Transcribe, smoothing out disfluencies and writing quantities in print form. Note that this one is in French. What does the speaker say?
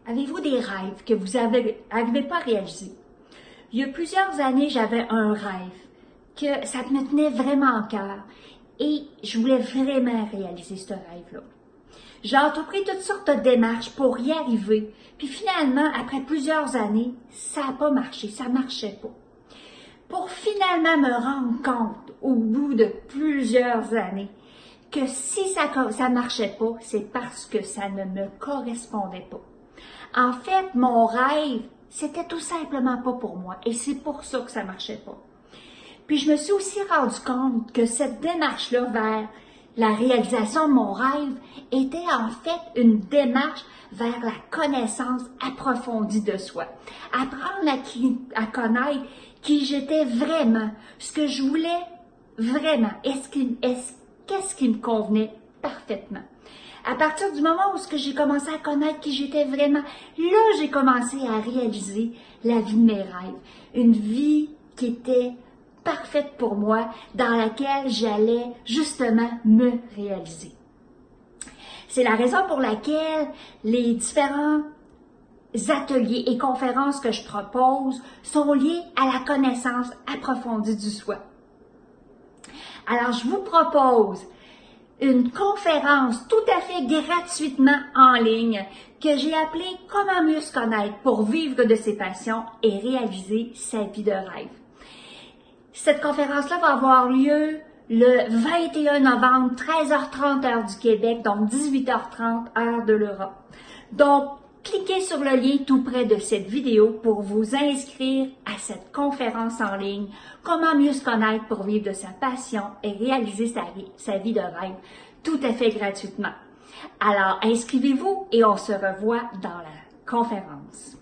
Avez-vous des rêves que vous n'arrivez pas à réaliser? Il y a plusieurs années, j'avais un rêve que ça me tenait vraiment à cœur et je voulais vraiment réaliser ce rêve-là. J'ai entrepris toutes sortes de démarches pour y arriver, puis finalement, après plusieurs années, ça n'a pas marché, ça ne marchait pas. Pour finalement me rendre compte, au bout de plusieurs années, que si ça ne marchait pas, c'est parce que ça ne me correspondait pas. En fait, mon rêve, c'était tout simplement pas pour moi et c'est pour ça que ça marchait pas. Puis je me suis aussi rendu compte que cette démarche-là vers la réalisation de mon rêve était en fait une démarche vers la connaissance approfondie de soi. Apprendre à connaître qui j'étais vraiment, ce que je voulais vraiment, qu'est-ce qui me convenait parfaitement. À partir du moment où j'ai commencé à connaître qui j'étais vraiment, là, j'ai commencé à réaliser la vie de mes rêves. Une vie qui était parfaite pour moi, dans laquelle j'allais justement me réaliser. C'est la raison pour laquelle les différents ateliers et conférences que je propose sont liés à la connaissance approfondie du soi. Alors, je vous propose une conférence tout à fait gratuitement en ligne que j'ai appelée « Comment mieux se connaître pour vivre de ses passions et réaliser sa vie de rêve ». Cette conférence-là va avoir lieu le 21 novembre, 13h30 heure du Québec, donc 18h30 heure de l'Europe. Donc, cliquez sur le lien tout près de cette vidéo pour vous inscrire à cette conférence en ligne « Comment mieux se connaître pour vivre de sa passion et réaliser sa vie de rêve » tout à fait gratuitement. Alors, inscrivez-vous et on se revoit dans la conférence.